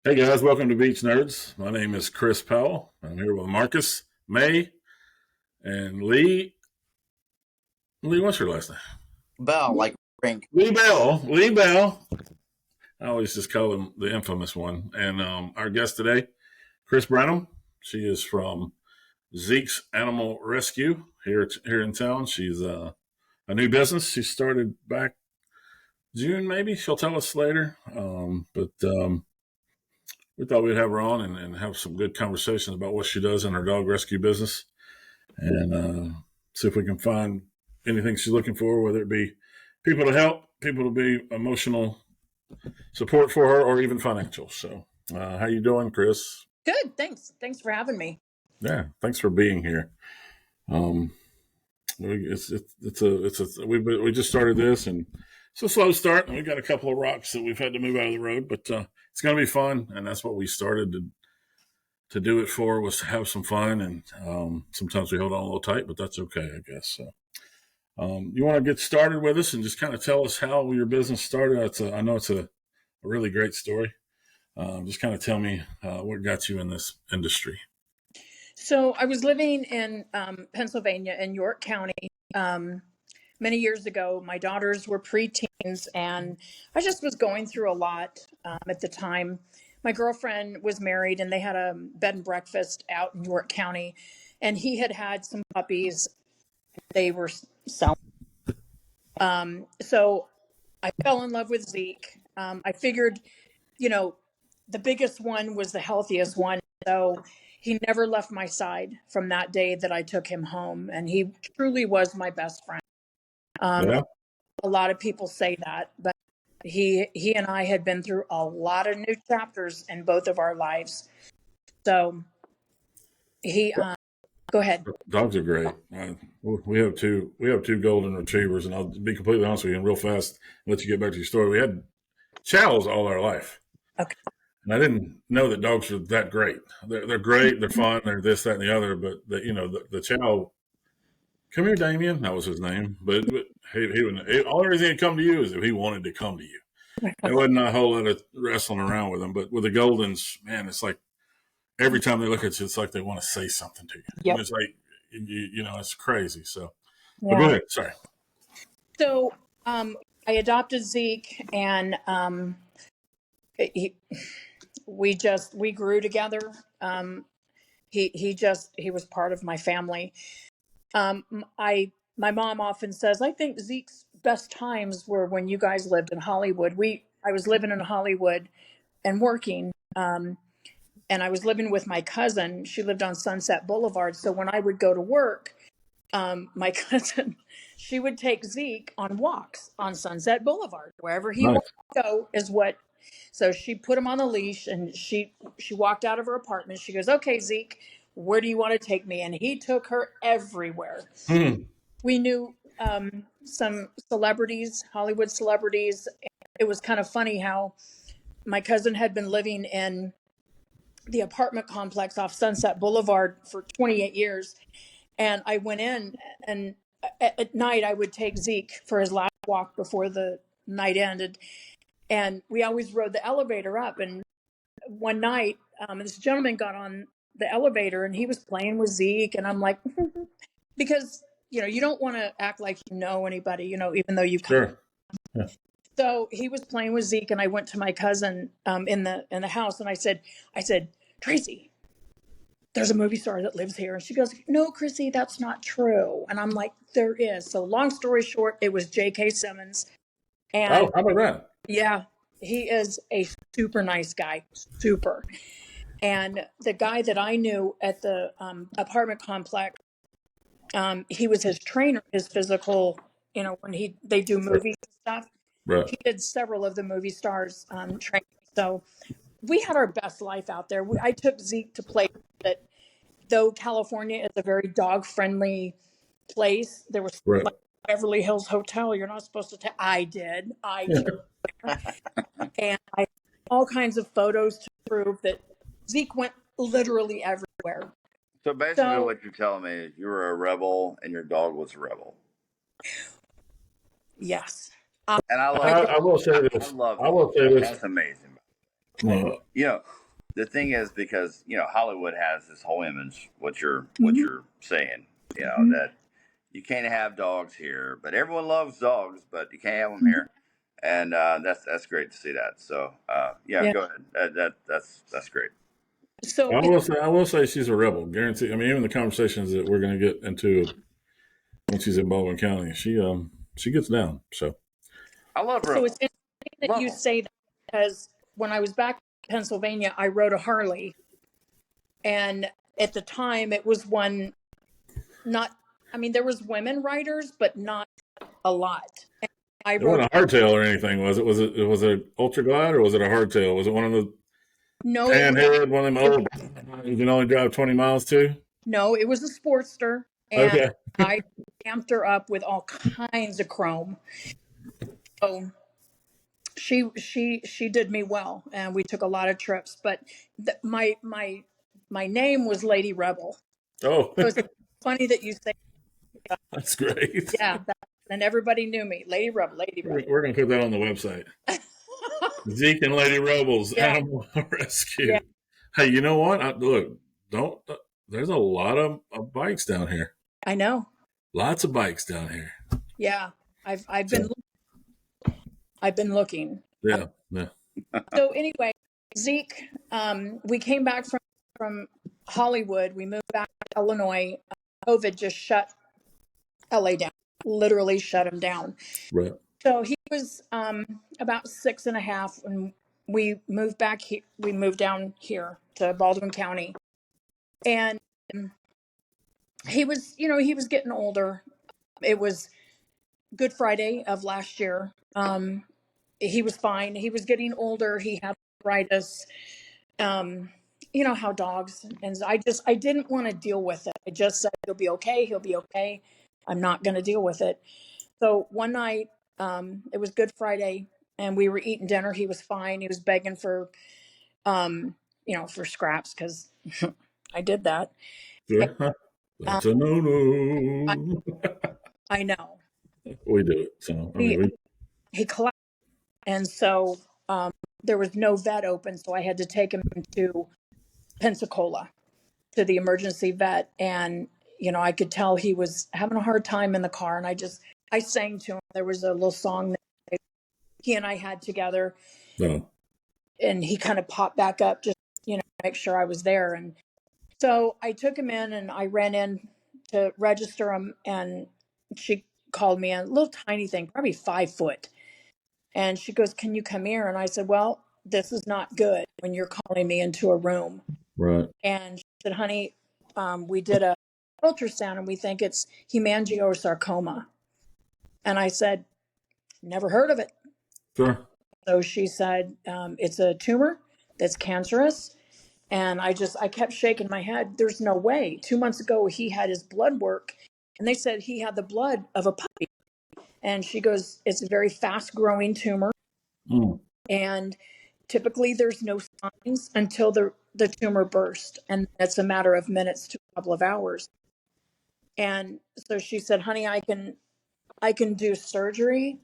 Hey guys, welcome to Beach Nerds. My name is Chris Powell. I'm here with Marcus, May, and Lee. Lee, what's your last name? Bell, like ring. Lee Bell. Lee Bell. I always just call him the infamous one. And our guest today, Chris Branam. She is from Zeke's Animal Rescue here in town. She's a new business. She started back June, maybe. She'll tell us later. But we thought we'd have her on and have some good conversations about what she does in her dog rescue business and see if we can find anything she's looking for, whether it be people to help, people to be emotional support for her, or even financial. So how you doing, Chris? Good, thanks. Thanks for having me. Yeah, thanks for being here. We just started this, and it's a slow start, and we got a couple of rocks that we've had to move out of the road, but it's going to be fun, and that's what we started to do it for, was to have some fun, and sometimes we hold on a little tight, but that's okay, I guess. So, you want to get started with us and just kind of tell us how your business started? I know it's a really great story. Just kind of tell me what got you in this industry. So I was living in Pennsylvania in York County many years ago. My daughters were preteens, and I just was going through a lot at the time. My girlfriend was married, and they had a bed and breakfast out in York County, and he had some puppies. They were selling. So I fell in love with Zeke. I figured, the biggest one was the healthiest one. So he never left my side from that day that I took him home. And he truly was my best friend. Yeah. A lot of people say that, but he and I had been through a lot of new chapters in both of our lives. So go ahead. Dogs are great. We have two golden retrievers, and I'll be completely honest with you, and real fast, let you get back to your story. We had chows all our life. Okay. And I didn't know that dogs are that great. They're great. They're fun. They're this, that, and the other. But the chow. Come here, Damien. That was his name. But he would. The only reason he'd come to you is if he wanted to come to you. There wasn't a whole lot of wrestling around with him. But with the Goldens, man, it's like every time they look at you, it's like they want to say something to you. Yep. And it's like it's crazy. So, Yeah. But go ahead. Sorry. So I adopted Zeke, and we grew together. He was part of my family. My mom often says, I think Zeke's best times were when you guys lived in Hollywood. I was living in Hollywood and working, and I was living with my cousin. She lived on Sunset Boulevard. So when I would go to work, my cousin, she would take Zeke on walks on Sunset Boulevard. Wherever he wanted to go is what. So she put him on the leash, and she walked out of her apartment. She goes, okay, Zeke, where do you want to take me? And he took her everywhere. We knew some celebrities, Hollywood celebrities. It was kind of funny how my cousin had been living in the apartment complex off Sunset Boulevard for 28 years. And I went in, and at night I would take Zeke for his last walk before the night ended. And we always rode the elevator up. And one night, this gentleman got on the elevator, and he was playing with Zeke. And I'm like, because, you don't want to act like you know anybody, even though you've Sure. Yeah. So he was playing with Zeke, and I went to my cousin in the house, and I said, Tracy, there's a movie star that lives here. And she goes, no, Chrissy, that's not true. And I'm like, there is. So long story short, it was J.K. Simmons. And how about that? Yeah, he is a super nice guy, super. And the guy that I knew at the apartment complex, he was his trainer, his physical, when they do movies and stuff. Right. He did several of the movie stars training. So we had our best life out there. I took Zeke to places that, though California is a very dog-friendly place, there was Right. like Beverly Hills Hotel. You're not supposed to I did. And I have all kinds of photos to prove that Zeke went literally everywhere. So basically what you're telling me is you were a rebel and your dog was a rebel. Yes. And I will say this. I love I will say this. That's amazing. Uh, The thing is, because Hollywood has this whole image, what you're saying, that you can't have dogs here, but everyone loves dogs, but you can't have them here, and that's great to see that. So Yeah. go ahead. That's great. So I will say she's a rebel, guarantee. I mean, even the conversations that we're going to get into when she's in Baldwin County, she gets down. So I love so it's rebels. interesting that Love you them. say that, because when I was back in Pennsylvania, I rode a Harley, and at the time it was one not. I mean, there was women riders, but not a lot. And I it rode. wasn't a hardtail or anything, was it? Was it an ultra glide or was it a hardtail? Was it one of the No, panhead, one of them it old you can only drive 20 miles to? no, it was a Sportster, and Okay, I amped her up with all kinds of chrome. So she did me well, and we took a lot of trips. But my name was Lady Rebel, oh, so it's funny that you say, that's great. yeah, and everybody knew me, Lady Rebel, Lady Rebel. We're going to put that on the website. Zeke and Lady Rebels Yeah, Animal yeah, Rescue. Hey, you know what? Look, don't. There's a lot of bikes down here. I know. Lots of bikes down here. Yeah, I've been So looking. yeah, yeah, So anyway, Zeke, we came back from Hollywood. We moved back to Illinois. COVID just shut LA down, literally shut him down. right, So he was about 6.5 when we moved back here. We moved down here to Baldwin County, and he was, he was getting older. It was Good Friday of last year. He was fine. He was getting older. He had arthritis. Um, you know how dogs, and I didn't want to deal with it. I just said he'll be okay. He'll be okay. I'm not going to deal with it. So one night, it was Good Friday, and we were eating dinner. He was fine. He was begging for, for scraps because I did that. And, sure. um, That's a no I, no. I know We do it. So I mean, he he collapsed, and so there was no vet open, so I had to take him to Pensacola to the emergency vet, and I could tell he was having a hard time in the car, and I sang to him. There was a little song that he and I had together, no, and he kind of popped back up just make sure I was there. And so I took him in, and I ran in to register him, and she called me in, a little tiny thing, probably 5 foot, and she goes, "Can you come here?" And I said, "Well, this is not good when you're calling me into a room." right, And she said, "Honey, we did a ultrasound, and we think it's hemangiosarcoma." And I said, "Never heard of it." sure, So she said, "It's a tumor that's cancerous." And I kept shaking my head. There's no way. 2 months ago, he had his blood work, and they said he had the blood of a puppy. And she goes, "It's a very fast growing tumor. mm, And typically there's no signs until the tumor burst. And it's a matter of minutes to a couple of hours." And so she said, "Honey, I can do surgery,"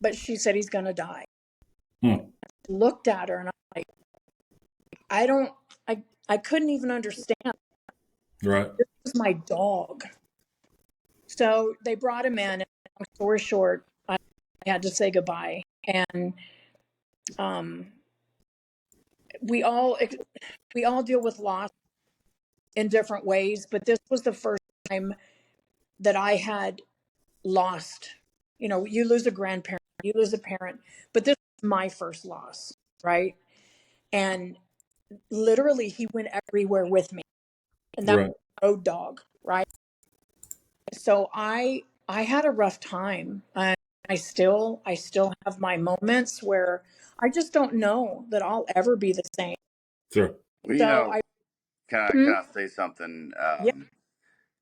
but she said he's going to die. mm, I looked at her, and I'm like, I don't, I couldn't even understand. right, This was my dog. So they brought him in. And long story short, I had to say goodbye. And um, we all deal with loss in different ways, but this was the first time that I had lost. You lose a grandparent, you lose a parent, but this was my first loss, right? And literally, he went everywhere with me, and that right. was a road dog, right? So I had a rough time. I still have my moments where I just don't know that I'll ever be the same. Sure. Well, So I can I say something?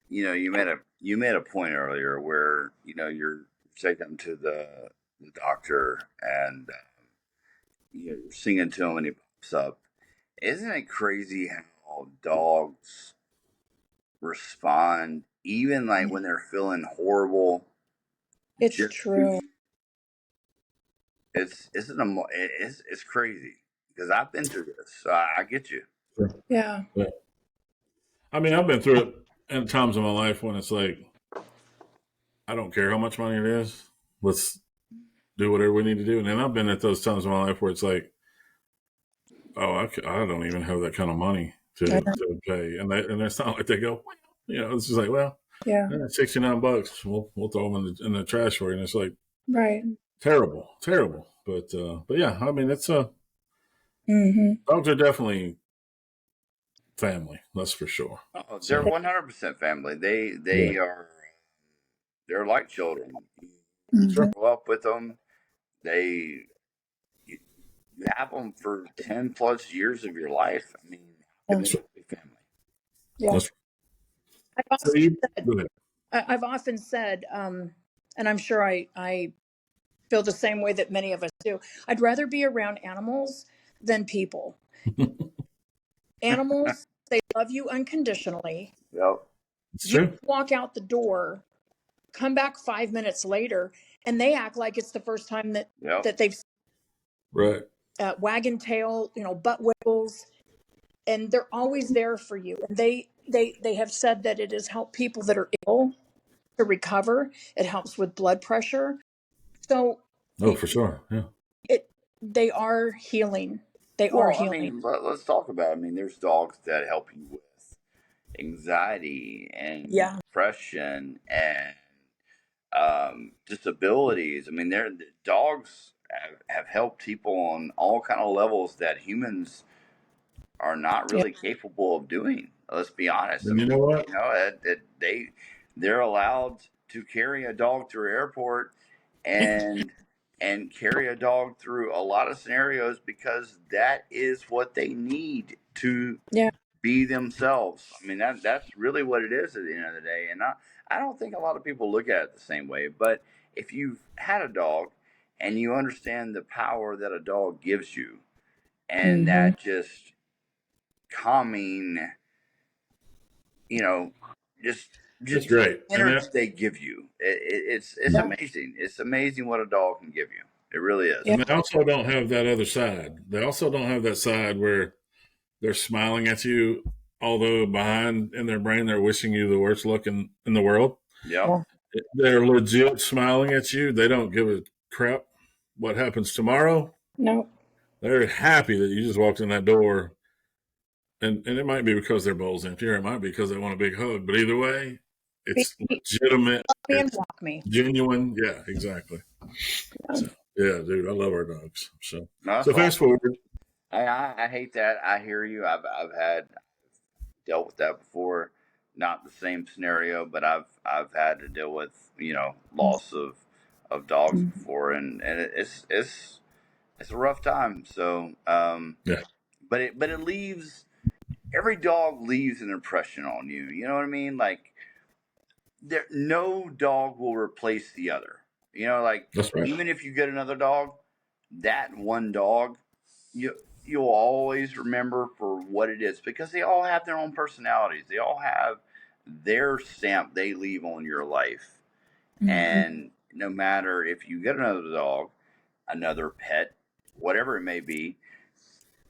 yeah, You made a point earlier where you're taking him to the doctor, and you're singing to him and he pops up. Isn't it crazy how dogs respond, even like when they're feeling horrible? it's Just true. it's crazy. because I've been through this. So I get you. Sure. Yeah. Yeah. I mean, I've been through it in times in my life when it's like, I don't care how much money it is. Let's do whatever we need to do. And then I've been at those times in my life where it's like, oh, I don't even have that kind of money to pay. And it's not like they go, it's just like, well, Yeah. $69. We'll throw them in the trash for you. And it's like, Right. terrible. But yeah, I mean, dogs are definitely family. That's for sure. Oh, they're So 100% family. yeah, They're like children. You sure. Mm-hmm. grow up with them. They you, you have them for 10+ years of your life. I mean, how can Yeah. they That's, not be family? Yeah. that's I've so often you said, go ahead. I've often said, and I'm sure I feel the same way that many of us do. I'd rather be around animals than people. Animals, they love you unconditionally. Yep. It's You true. walk out the door, come back 5 minutes later, and they act like it's the first time Yep. that they've Right. wagging tail, butt wiggles, and they're always there for you. And they have said that it has helped people that are ill to recover. It helps with blood pressure. So Oh, for sure. Yeah. it they are healing. They are Well, I healing. mean, let's talk about it. I mean, there's dogs that help you with anxiety and Yeah. depression and disabilities. I mean, the dogs have helped people on all kind of levels that humans are not Yeah. really capable of doing. Let's be honest. I And you know mean, what? they're allowed to carry a dog through airport and carry a dog through a lot of scenarios because that is what they need to Yeah. be themselves. I mean, that's really what it is at the end of the day. And I don't think a lot of people look at it the same way. But if you've had a dog and you understand the power that a dog gives you and Mm-hmm. that just calming, you know, just It's just great. And energy they give you, it's Yeah. amazing. It's amazing what a dog can give you. It really is. Yeah. they also don't have that other side. They also don't have that side where they're smiling at you, although behind in their brain they're wishing you the worst luck in the world. Yep. Yeah. They're legit smiling at you. They don't give a crap what happens tomorrow. No. They're happy that you just walked in that door. And it might be because their bowl's empty, or it might be because they want a big hug. But either way, Be, it's legitimate. love me and It's walk me. genuine. Yeah, exactly. Yeah. So yeah, dude, I love our dogs. So No, that's so fast awesome. forward. I hate that. I hear you. I've had dealt with that before. Not the same scenario, but I've had to deal with loss of dogs Mhm. before, and it's a rough time. So, Yeah, but it leaves every dog leaves an impression on you. You know what I mean? Like no dog will replace the other. Like that's right. even if you get another dog, that one dog you you'll always remember for what it is because they all have their own personalities. They all have their stamp they leave on your life. Mhm. And no matter if you get another dog, another pet, whatever it may be,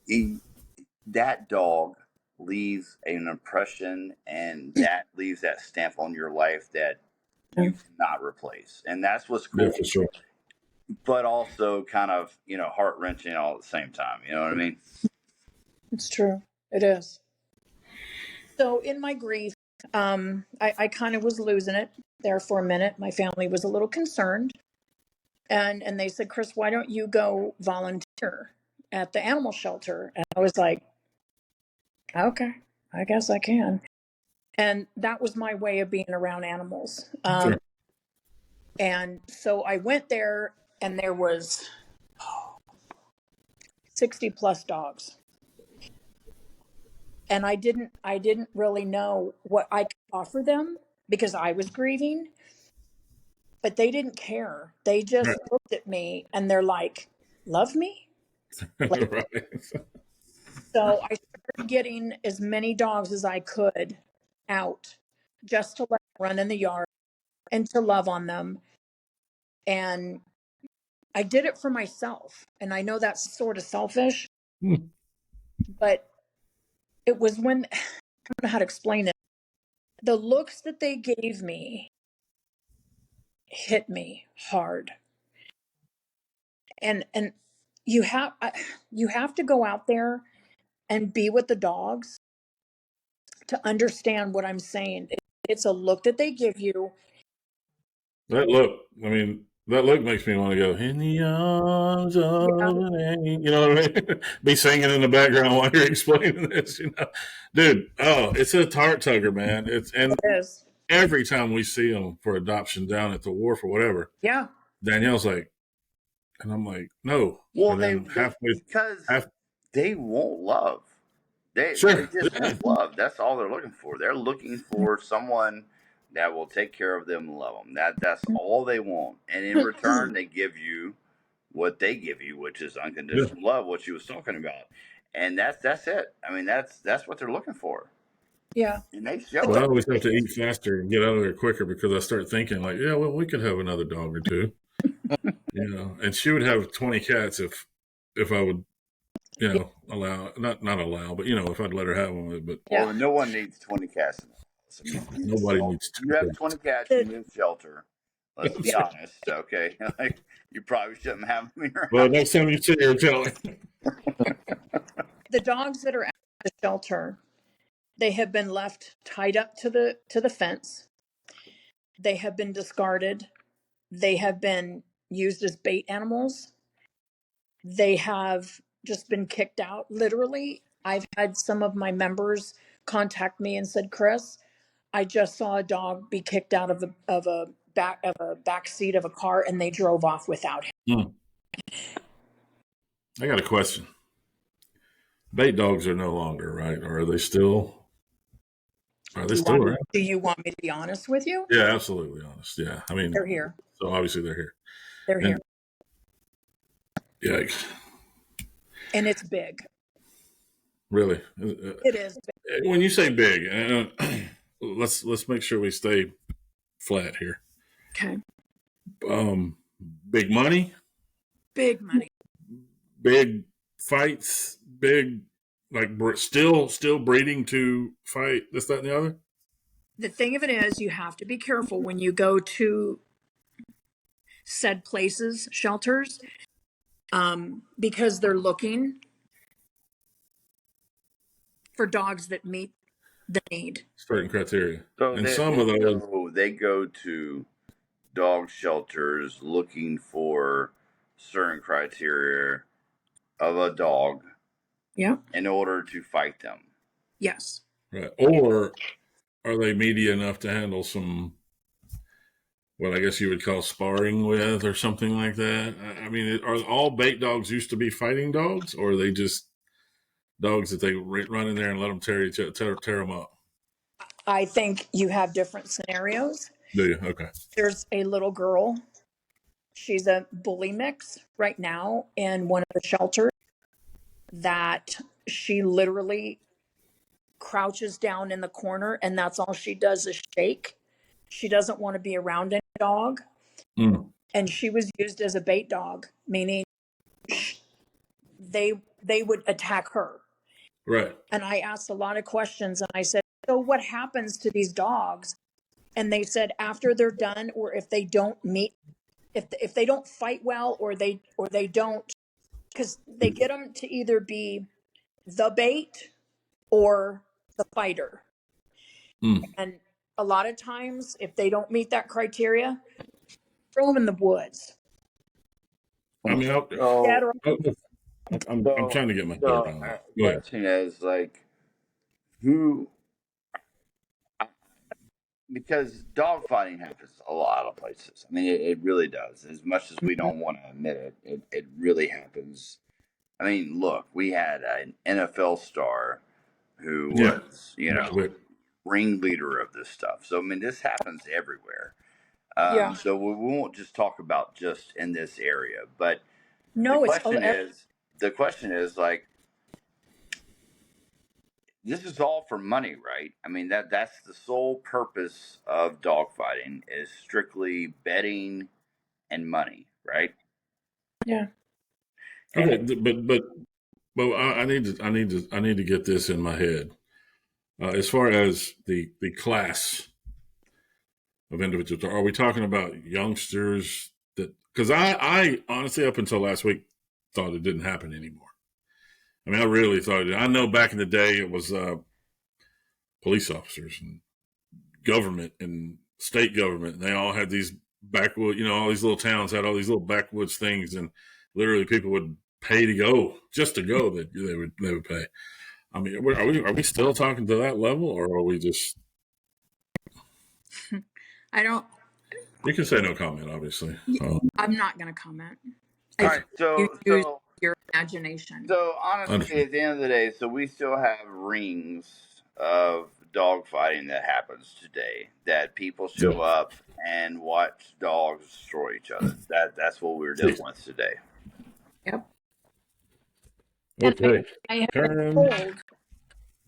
e- that dog leaves an impression and that leaves that stamp on your life that Yeah. you cannot replace. And that's what's Yeah, cool, for sure. but also kind of, heart wrenching all at the same time. You know what I mean? It's true. It is. So in my grief, I kind of was losing it there for a minute. My family was a little concerned, and they said, "Chris, why don't you go volunteer at the animal shelter?" And I was like, "Okay, I guess I can." And that was my way of being around animals. Sure. And so I went there, and there was 60 plus dogs, and I didn't really know what I could offer them because I was grieving, but they didn't care. They Right. just looked at me and they're like, "Love me?" Like, Right. so I started getting as many dogs as I could out just to let them run in the yard and to love on them. And I did it for myself. And I know that's sort of selfish, Hmm. But it was when, I don't know how to explain it. The looks that they gave me hit me hard. And you have to go out there and be with the dogs to understand what I'm saying. It's a look that they give you. That look, I mean, that look makes me want to go in the arms Yeah, of an angel. You know what I mean? Be singing in the background while you're explaining this. Dude. Oh, it's a tart tugger, man. And it is. every time we see them for adoption down at the wharf or whatever, Yeah. Danielle's like, and I'm like, no. Well, But they then they because half, they won't love. They sure, just yeah, won't love. That's all they're looking for. They're looking for someone that will take care of them and love them. That's all they want. And in return, they give you what they give you, which is yeah. unconditional love, what you was talking about. And that's it. I mean, that's what they're looking for, Yeah. and they The show But I it. always have to eat faster and get out of there quicker because I start thinking like, yeah, well, we could have another dog or two, And she would have 20 cats if I would, allow not allow, but if I'd let her have them. But Yeah. Well, no one needs 20 cats in the house. I mean, you nobody shelter. needs You two have 20 cats. You The need a shelter. Let's be yeah, honest, okay? Like you probably shouldn't have them in your Well, house. next time you sit here, tell me. the dogs that are at the shelter, they have been left tied up to the fence. They have been discarded. They have been used as bait animals. They have just been kicked out. Literally, I've had some of my members contact me and said, "Chris, I just saw a dog be kicked out of a back seat of a car, and they drove off without him." Hmm. I got a question. Bait dogs are no longer, right? Or are they still? Are they Do you still want around? do you want me to be honest with you? Yeah, absolutely honest. Yeah, I mean, They're here. so obviously they're here, They're here, and yikes, and it's big. really. It is big. When you say big, let's make sure we stay flat here. Okay. Um, Big money, Big money. big fights, big like still breeding to fight this, that, and the other. The thing of it is, you have to be careful when you go to said places, shelters, because they're looking for dogs that meet the need. Certain criteria, So and they, some they of those. go they go to dog shelters looking for certain criteria of a dog Yeah. in order to fight them. Yes. Right. Or are they meaty enough to handle some, what I guess you would call sparring with or something like that? I mean, are all bait dogs used to be fighting dogs, or are they just dogs that they run in there and let them tear them up? I think you have different scenarios. Do you? Okay. There's a little girl. She's a bully mix right now in one of the shelters that she literally crouches down in the corner and that's all she does is shake. She doesn't want to be around any dog. Mm, And she was used as a bait dog, meaning they would attack her. right. And I asked a lot of questions and I said, "So what happens to these dogs?" And they said after they're done or if they don't meet if they don't fight well or they don't, cuz they get them to either be the bait or the fighter. Mm. And a lot of times if they don't meet that criteria, throw them in the woods. I mean, Dead So or I'm so trying to get my head so around that. the Go ahead. question is like who because dog fighting happens a lot of places. I mean, it really does. As much as we don't want to admit it, it really happens. I mean, look, we had an NFL star who Yeah. was, Wait. ringleader of this stuff. So I mean, this happens everywhere. yeah. So we won't just talk about just in this area, but the No, it's question is, the question is like, this is all for money, right? I mean that's the sole purpose of dogfighting is strictly betting and money, right? yeah. Okay, And but but I need to get this in my head. As far as the class of individuals, are we talking about youngsters that? Because I honestly, up until last week, thought it didn't happen anymore. I mean, I really thought it. I know back in the day it was police officers and government and state government, and they all had these backwood. You know, all these little towns had all these little backwoods things, and literally people would pay to go just to go. That they would pay. I mean, are we still talking to that level, or are we just? I don't. You can say no comment, obviously. I'm not going to comment. All I right, think you use your imagination. so honestly, at the end of the day, so we still have rings of dogfighting that happens today. That people show up and watch dogs destroy each other. That's what we're dealing with today. Yep. Okay. And I have been told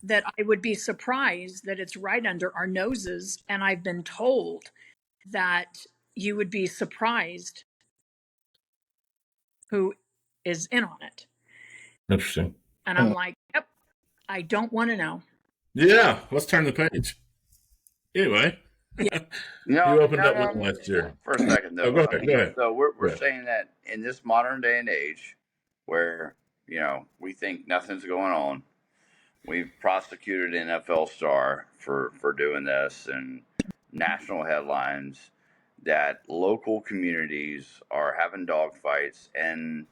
that I would be surprised that it's right under our noses, and I've been told that you would be surprised who is in on it. Interesting. And I'm like, yep, I don't want to know. Yeah, let's turn the page. Anyway, you opened up one last year. For a second, though. Oh, go ahead. So we're saying that in this modern day and age, where we think nothing's going on, we've prosecuted an NFL star for doing this, and national headlines that local communities are having dog fights, and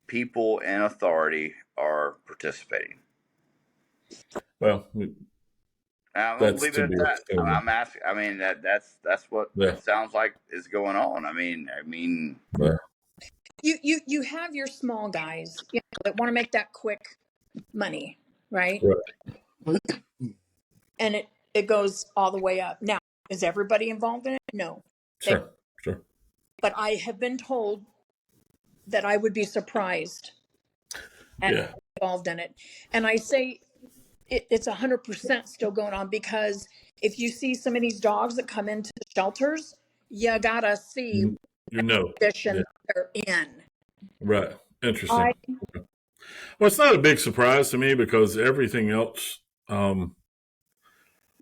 people in authority are participating. Well, I'm gonna leave it at that. extended. I'm asking. I mean, that's what it sounds like is going on. I mean, Yeah. You have your small guys, that want to make that quick money, right? And it goes all the way up. Now, is everybody involved in it? No. Sure. But I have been told that I would be surprised and involved in it. And I say it's 100% still going on, because if you see some of these dogs that come into the shelters, you gotta see the condition they're in. Right. Interesting. Well, it's not a big surprise to me because everything else. Well,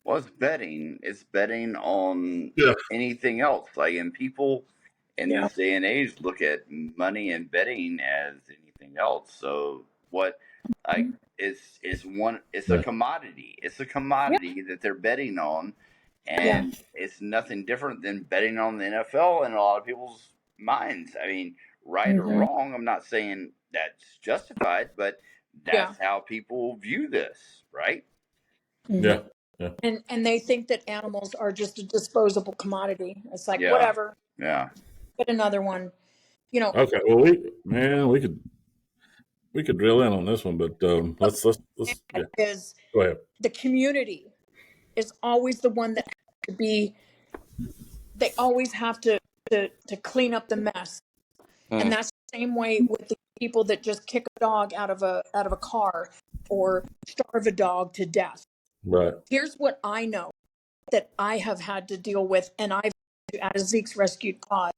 it's betting. It's betting on anything else. And people in this day and age look at money and betting as anything else. So what? It's a commodity. It's a commodity that they're betting on, and it's nothing different than betting on the NFL in a lot of people's minds. I mean, right or wrong, I'm not saying that's justified, but that's how people view this, right? Yeah. And they think that animals are just a disposable commodity. It's like, whatever. Yeah. Get another one. Okay. Well, we could drill in on this one, but let's go ahead. The community is always the one that has to be. They always have to clean up the mess, and that's the same way with the people that just kick a dog out of a car or starve a dog to death. Right. Here's what I know that I have had to deal with, and I've had to, out of Zeke's rescued cause,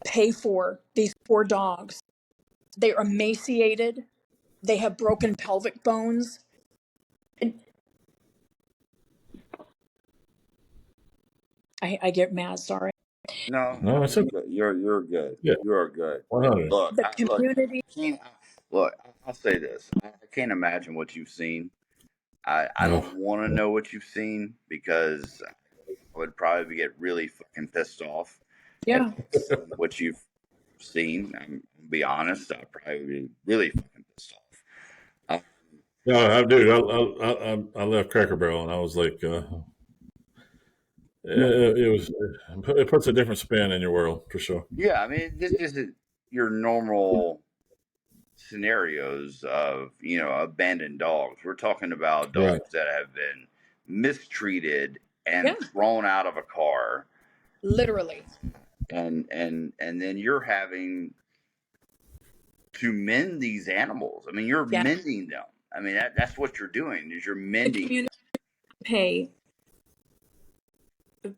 pay for these poor dogs. They are emaciated. They have broken pelvic bones. And I get mad. Sorry. No, it's okay. You're good. Yeah. You are good. 100. Look, the community. Look, I'll say this. I can't imagine what you've seen. I don't want to know what you've seen, because I would probably get really fucking pissed off. Yeah. What you've seen. I'm be honest. I'd probably be really fucking pissed off. No, dude. I left Cracker Barrel and I was like, it puts a different spin in your world for sure. Yeah, I mean, this isn't your normal scenarios of abandoned dogs. We're talking about dogs that have been mistreated and thrown out of a car, literally, and then you're having to mend these animals. I mean, you're mending them. I mean, that's what you're doing, is you're mending. The community pay.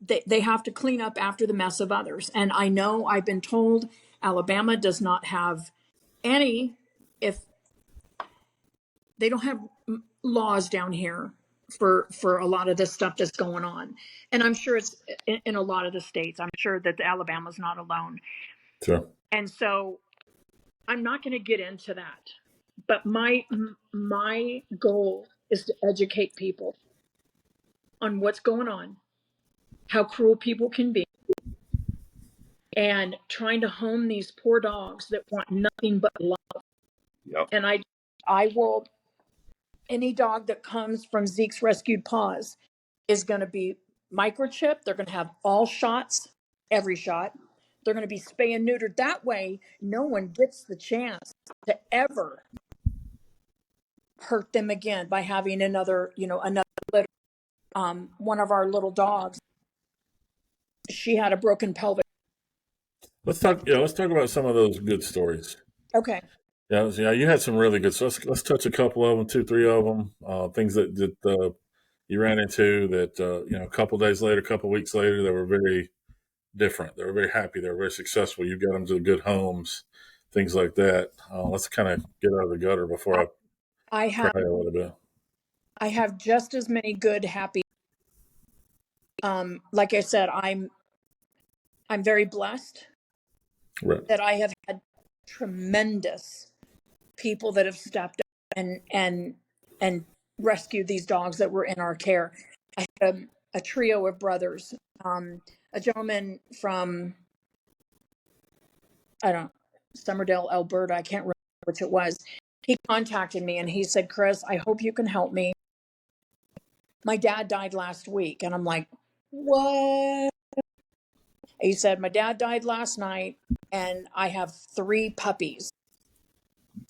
They have to clean up after the mess of others. And I know I've been told Alabama does not have any if they don't have laws down here for a lot of this stuff that's going on, and I'm sure it's in a lot of the states. I'm sure that Alabama's not alone. Sure. And so I'm not going to get into that. But my goal is to educate people on what's going on, how cruel people can be, and trying to home these poor dogs that want nothing but love. Yep. And I will, any dog that comes from Zeke's rescued Paws is going to be microchipped. They're going to have all shots, every shot. They're going to be spay and neutered. That way, no one gets the chance to ever hurt them again by having another litter. One of our little dogs, she had a broken pelvic. Let's talk. Yeah, let's talk about some of those good stories. Okay. Yeah, you had some really good. So let's touch a couple of them, 2, 3 of them. Things that you ran into that a couple days later, a couple weeks later, they were very different. They were very happy. They were very successful. You got them to good homes, things like that. Let's kind of get out of the gutter before I I cry have a little bit. I have just as many good, happy. Like I said, I'm very blessed Right. that I have had tremendous people that have stepped up and rescued these dogs that were in our care. I had a trio of brothers. A gentleman from, I don't know, Somerdale, Alberta. I can't remember which it was. He contacted me and he said, "Chris, I hope you can help me. My dad died last week." And I'm like, "What?" He said, "My dad died last night and I have 3 puppies."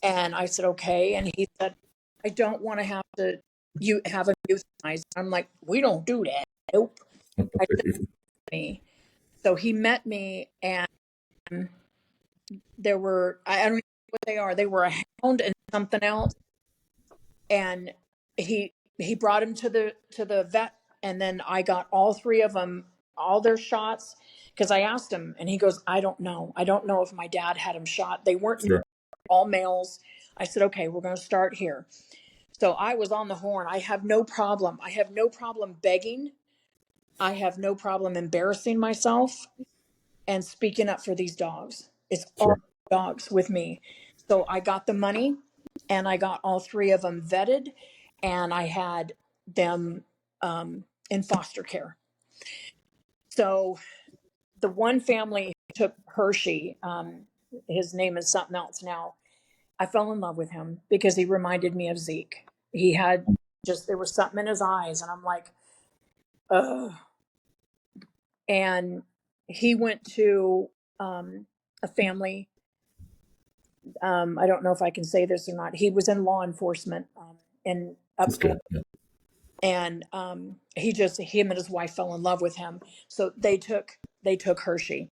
And I said, "Okay." And he said, "I don't want to have them euthanized." I'm like, "We don't do that." Nope. I said, "Me." So he met me, and there were, I don't know what they are. They were a hound and something else. And he brought him to the vet, and then I got all 3 of them, all their shots, because I asked him, and he goes, "I don't know. I don't know if my dad had him shot." They weren't Sure. all males. I said, "Okay, we're going to start here." So I was on the horn. I have no problem. I have no problem begging. I have no problem embarrassing myself and speaking up for these dogs. It's all Sure. dogs with me. So I got the money and I got all 3 of them vetted, and I had them in foster care. So the one family took Hershey, his name is something else now. I fell in love with him because he reminded me of Zeke. He had there was something in his eyes, and I'm like, ugh. And he went to a family. I don't know if I can say this or not. He was in law enforcement in That's up north, good. Yeah. and him and his wife fell in love with him. So they took Hershey.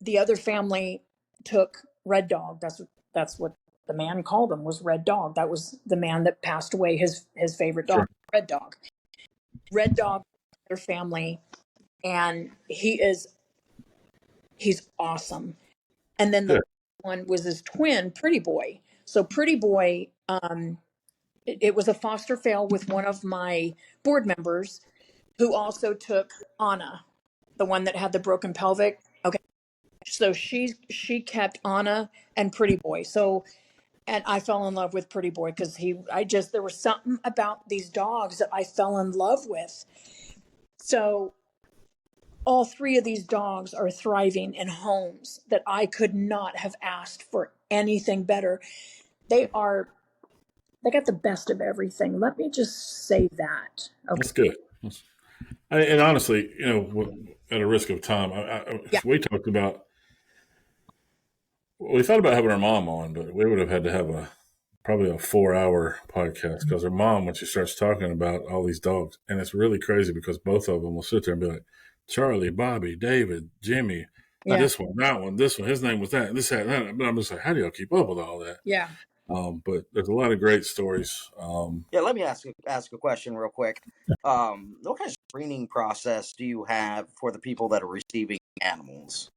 The other family took Red Dog. That's what the man called him, was Red Dog. That was the man that passed away. His favorite dog, Sure. Red Dog. Red Dog, their family, and he's awesome. And then the Good. one was his twin, Pretty Boy. So Pretty Boy, it was a foster fail with one of my board members, who also took Anna, the one that had the broken pelvic. Okay, so she kept Anna and Pretty Boy. So, and I fell in love with Pretty Boy because there was something about these dogs that I fell in love with. So all 3 of these dogs are thriving in homes that I could not have asked for anything better. They got the best of everything. Let me just say that. Okay. That's good. And honestly, at a risk of time, Yeah. we talked about. We thought about having our mom on, but we would have had to have probably a 4-hour podcast because her mom, when she starts talking about all these dogs, and it's really crazy because both of them will sit there and be like, Charlie, Bobby, David, Jimmy, Yeah. this one, that one, this one, his name was that, this, that, and that. But I'm just like, how do y'all keep up with all that? Yeah. But there's a lot of great stories. Yeah, let me ask a question real quick. What kind of screening process do you have for the people that are receiving animals?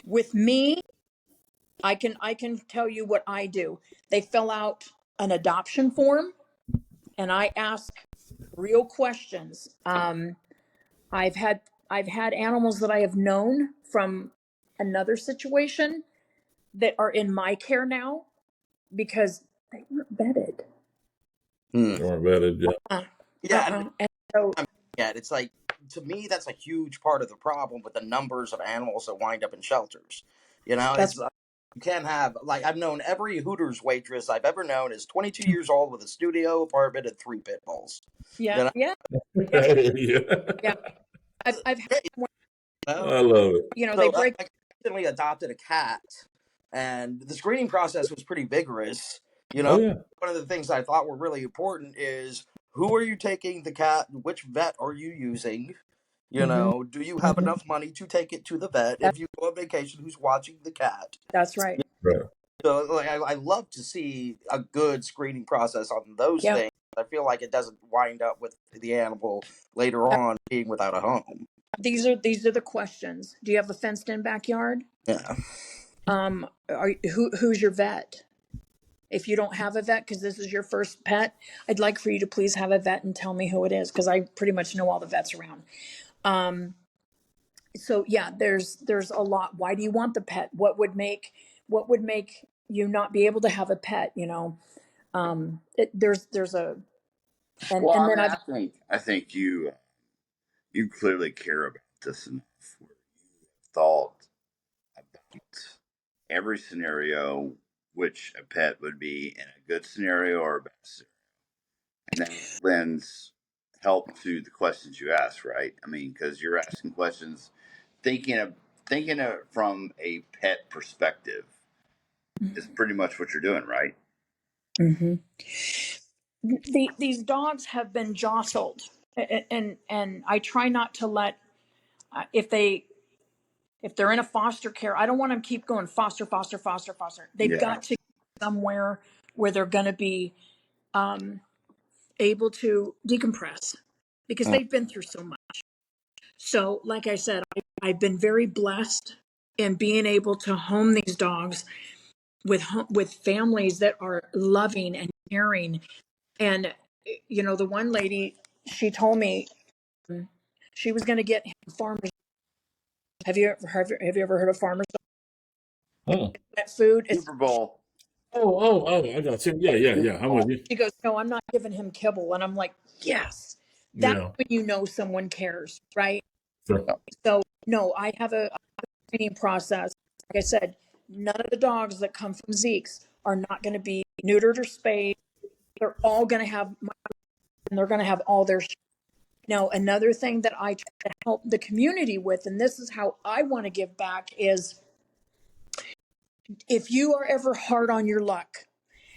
With me, I can tell you what I do. They fill out an adoption form, and I ask real questions. I've had I've had animals that I have known from another situation that are in my care now because they weren't vetted. They weren't vetted. Yeah. Yeah, And so yeah, it's like, to me, that's a huge part of the problem with the numbers of animals that wind up in shelters. that's It's you can't have, like, I've known every Hooters waitress I've ever known is 22 years old with a studio apartment and 3 pit bulls. yeah, You know, yeah, yeah, Yeah. yeah. I've had great. one, I love it. they So, break. I recently adopted a cat, and the screening process was pretty vigorous. Oh yeah. One of the things I thought were really important is, who are you taking the cat? Which vet are you using? Mhm. Do you have enough money to take it to the vet? That, If you go on vacation, who's watching the cat? that's right. Right. So, like, I love to see a good screening process on those Yeah. things. I feel like it doesn't wind up with the animal later on being without a home. These are the questions. Do you have a fenced in backyard? Yeah. Who's your vet? If you don't have a vet, because this is your first pet, I'd like for you to please have a vet and tell me who it is, because I pretty much know all the vets around. So yeah, there's a lot. Why do you want the pet? What would make you not be able to have a pet? There's a Well, and I then mean, I've I think you clearly care about this enough where you thought about every scenario, which a pet would be in a good scenario or a bad scenario, and that lends help to the questions you ask, right? I mean, because you're asking questions, thinking of thinking of from a pet perspective is pretty much what you're doing, right? Mhm. These dogs have been jostled, and I try not to let if they're in a foster care, I don't want them to keep going foster, foster, foster, foster. They've Yeah. got to get somewhere where they're going to be able to decompress because they've been through so much. So, like I said, I've been very blessed in being able to home these dogs with families that are loving and caring. And the one lady, she told me she was going to get him farmers. Have you ever heard of farmers Oh. food? It's Super Bowl. Oh, I got you. Yeah, yeah, yeah. I'm with you. She goes, no, I'm not giving him kibble. And I'm like, yes, that's Yeah. when you know someone cares, right? Sure. So, no, I have a training process. Like I said, none of the dogs that come from Zeke's are not going to be neutered or spayed. They're all going to have, and they're going to have all their. Now, another thing that I try to help the community with, and this is how I want to give back, is if you are ever hard on your luck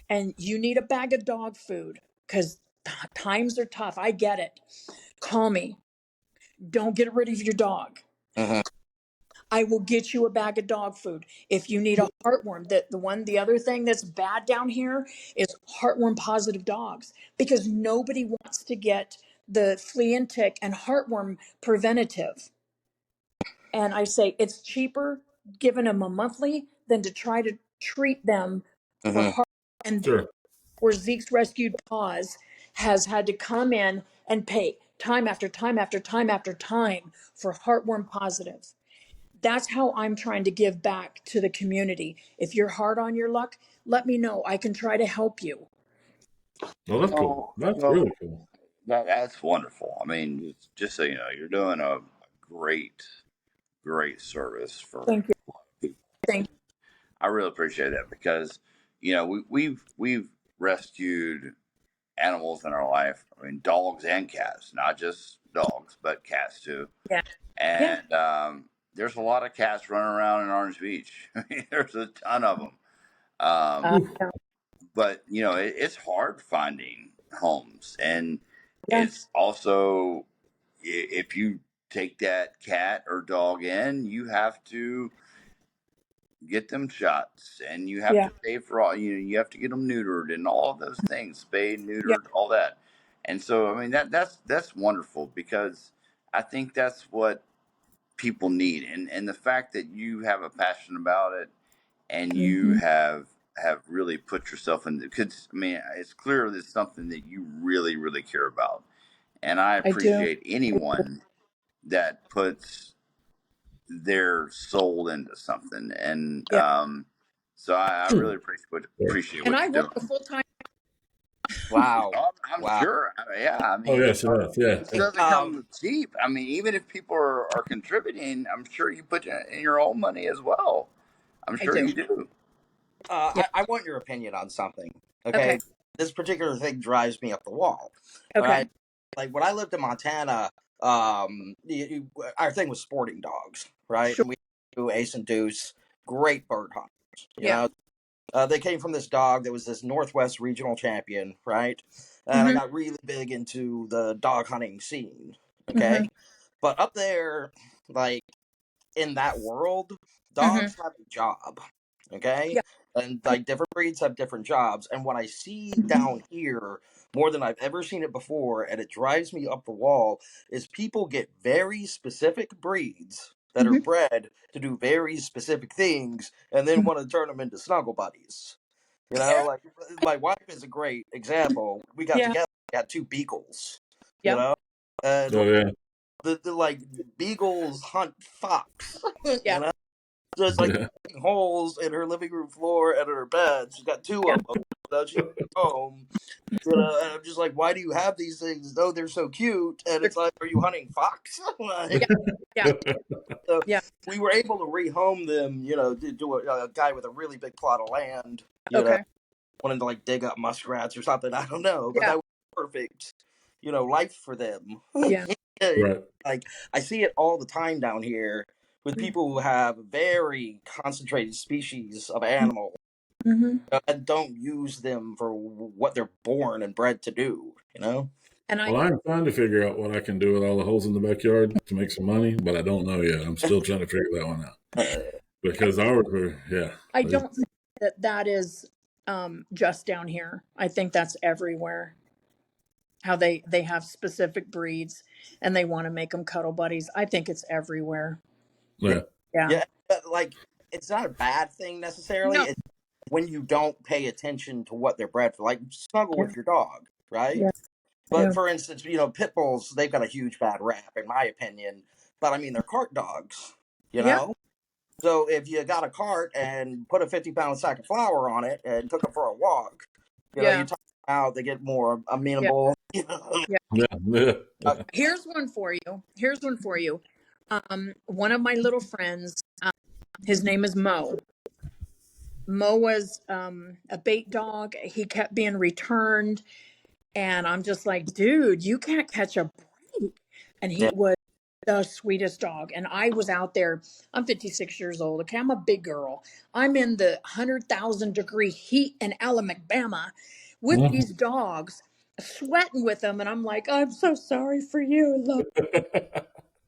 and you need a bag of dog food, because times are tough, I get it. Call me. Don't get rid of your dog. Mhm. I will get you a bag of dog food. If you need a heartworm, the other thing that's bad down here is heartworm positive dogs because nobody wants to get the flea and tick and heartworm preventative. And I say it's cheaper giving them a monthly than to try to treat them for Mhm. heart. And Sure. where Zeke's rescued Paws has had to come in and pay time after time after time after time for heartworm positive. That's how I'm trying to give back to the community. If you're hard on your luck, let me know. I can try to help you. Oh, that's cool. Oh, That's well, really cool. that's wonderful. I mean, just so you know, you're doing a great, great service for Thank you. a lot of people. Thank I really appreciate that because we've rescued animals in our life. I mean, dogs and cats, not just dogs, but cats too. you. Yeah. Yeah. And there's a lot of cats running around in Orange Beach. I mean, there's a ton of them. Um, Ooh. Yeah. but it's hard finding homes, and Yeah. it's also if you take that cat or dog in, you have to get them shots, and you have Yeah. to pay for all. You have to get them neutered and all of those things, spayed, Yeah. neutered, all that. And so, I mean, that's wonderful because I think that's what people need, and the fact that you have a passion about it and you have really put yourself in. Because I mean, it's clear that it's something that you really, really care about, and I I do. appreciate anyone that puts their soul into something, and Yeah. so I really appreciate And what I you're work doing. a full time. Wow. I'm Wow. sure. Yeah, I Oh mean, yes, it does. Yeah. this doesn't come cheap. I mean, even if people are contributing, I'm sure you put in your own money as well. I'm I sure do. you do. Yeah. I want your opinion on something. Okay. Okay. This particular thing drives me up the wall. All Okay. right. Like when I lived in Montana, our thing was sporting dogs, right? Sure. And we do Ace and Deuce, great bird hunters. You Yeah. know, they came from this dog that was this Northwest regional champion, right? And I Mm-hmm. got really big into the dog hunting scene. Mm-hmm. Okay. But up there, like in that world, Mm-hmm. dogs have a job. Okay. Yeah. And like different breeds have different jobs. And what I see down here more than I've ever seen it before, and it drives me up the wall, is people get very specific breeds that are Mm-hmm. bred to do very specific things and then want to turn them into snuggle buddies. You know, like my wife is a great example. We got Yeah. together, got two beagles, you Yeah. know, and Oh yeah. the like beagles hunt fox, Yeah. you know, so it's like Yeah. holes in her living room floor and in her bed. She's got two Yeah. of them. So she's home, you know, and I'm just like, why do you have these things? Oh, they're so cute. And it's like, are you hunting fox? Yeah. Like, Yeah. so Yeah. we were able to rehome them, you know, to a guy with a really big plot of land, you know, Okay. wanted to like dig up muskrats or something. I don't know, but Yeah. that was perfect, you know, life for them. Yeah. Right. Like I see it all the time down here with people who have very concentrated species of animal Mm-hmm. and don't use them for what they're born and bred to do. You know. And I Well, I'm trying to figure out what I can do with all the holes in the backyard to make some money, but I don't know yet. I'm still trying to figure that one out because ours were, yeah. I don't think that is just down here. I think that's everywhere. How they have specific breeds and they want to make them cuddle buddies. I think it's everywhere. Yeah, Yeah. Yeah. yeah. But like, it's not a bad thing necessarily. No. It's when you don't pay attention to what they're bred for. Like, snuggle Yeah. with your dog, right? Yeah. But Yeah. for instance, you know, pit bulls, they've got a huge bad rap, in my opinion. But I mean, they're cart dogs, you Yeah. know? So if you got a cart and put a 50-pound sack of flour on it and took them for a walk, you know, you Yeah. talk out, they get more Yeah. amenable. You know? Yeah. Yeah. Yeah. Here's one for you. Here's one for you. One of my little friends, his name is Mo. Mo was a bait dog. He kept being returned. And I'm just like, dude, you can't catch a break. And he Yeah. was the sweetest dog. And I was out there. I'm 56 years old. Okay, I'm a big girl. I'm in the 100,000-degree heat in Alabama with Mhm. these dogs, sweating with them. And I'm like, I'm so sorry for you. Love.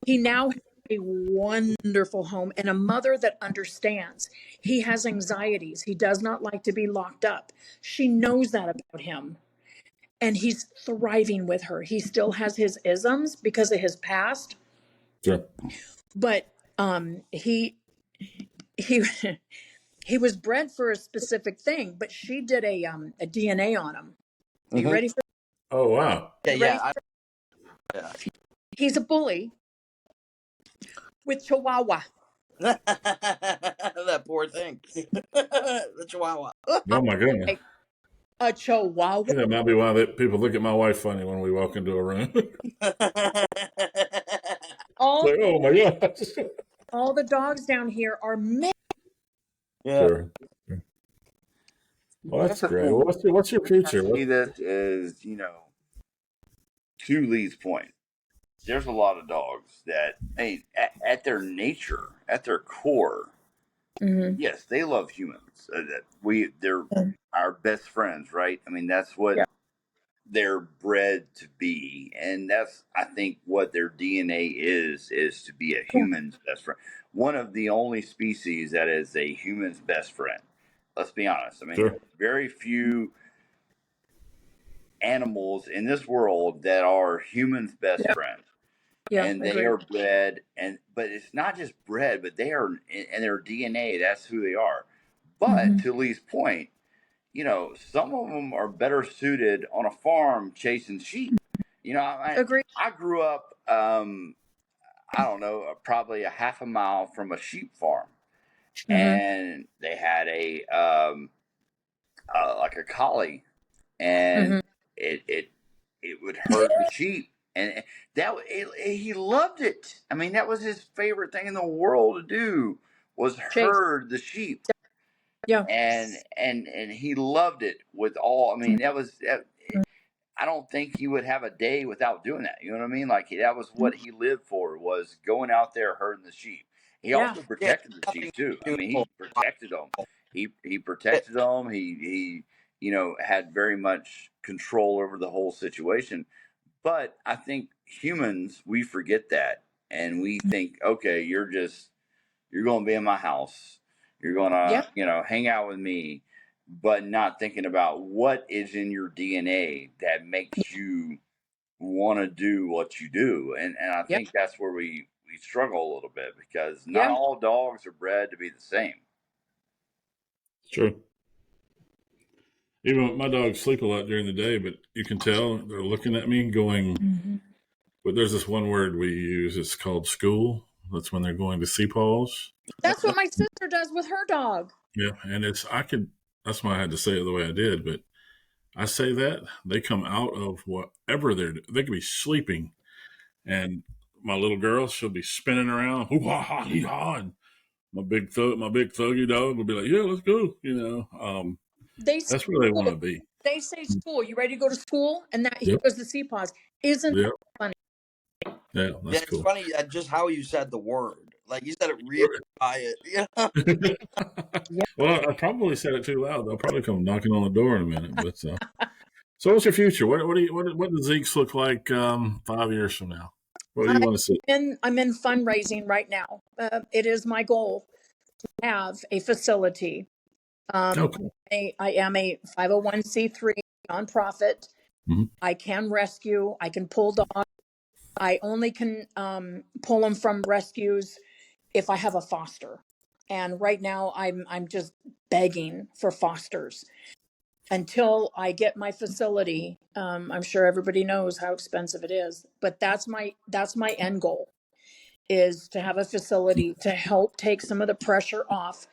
He now has a wonderful home and a mother that understands. He has anxieties. He does not like to be locked up. She knows that about him and he's thriving with her. He still has his isms because of his past, Sure. but he he was bred for a specific thing. But she did a DNA on him. Are you Mm-hmm. ready for? Oh wow. You ready? Yeah. Yeah. He's a bully with Chihuahua. That poor thing. The Chihuahua. Oh my goodness. Like a Chihuahua. That might be why people look at my wife funny when we walk into a room. All Like, oh my gosh. all the dogs down here are mixed. Yeah. Sure. Well, That's that's the great. Well, thing. what's your I future? see this as, to Lee's point. There's a lot of dogs that, hey, at their nature, at their core, Mm-hmm. yes, they love humans. They're our best friends, right? I mean, that's what Yeah. they're bred to be, and that's, I think, what their DNA is to be a Yeah. human's best friend. One of the only species that is a human's best friend. Let's be honest. I mean, Sure. very few animals in this world that are humans' best Yeah. friend, Yeah. and they Agreed. are bred, but it's not just bred, but they are in their DNA. That's who they are. But to Lee's point, some of them are better suited on a farm chasing sheep. Agree. I grew up, I don't know, probably a half a mile from a sheep farm, and they had like a collie, and it would herd the sheep, and he loved it. I mean, that was his favorite thing in the world to do, was Chase. herd the sheep. Yeah. And he loved it with all. I mean, I don't think he would have a day without doing that. You know what I mean? Like, that was what he lived for, was going out there herding the sheep. He Yeah. also Yeah, protected the nothing sheep too. I to mean, do. he protected them. He protected them. He had very much control over the whole situation. But I think humans, we forget that, and we think, okay, you're going to be in my house. You're going Yeah. to, hang out with me, but not thinking about what is in your DNA that makes you want to do what you do. And I Yeah. think that's where we struggle a little bit, because not Yeah. all dogs are bred to be the same. True. Even my dogs sleep a lot during the day, but you can tell they're looking at me going, but there's this one word we use. It's called school. That's when they're going to see Paws. That's what my sister does with her dog. Yeah. And that's why I had to say it the way I did. But I say that they come out of whatever they could be sleeping. And my little girl, she'll be spinning around, hoo ha ha hee ha, and my big thuggy dog will be like, yeah, let's go. They say That's where they want school. to be. They say school. You ready to go to school? And that he Yep. goes to sea paws. Isn't Yep. that funny? Yeah, Yeah, that's it's cool. funny just how you said the word. Like, you said it really quiet. Yeah. Yeah. Well, I probably said it too loud. They'll probably come knocking on the door in a minute. But so, what's your future? What does Zeke's look like 5 years from now? What do you want to see? I'm in fundraising right now. It is my goal to have a facility. Okay. I am a 501c3 nonprofit. Mhm. I can rescue. I can pull dogs. I only can pull them from rescues if I have a foster. And right now, I'm just begging for fosters until I get my facility. I'm sure everybody knows how expensive it is, but that's my end goal, is to have a facility to help take some of the pressure off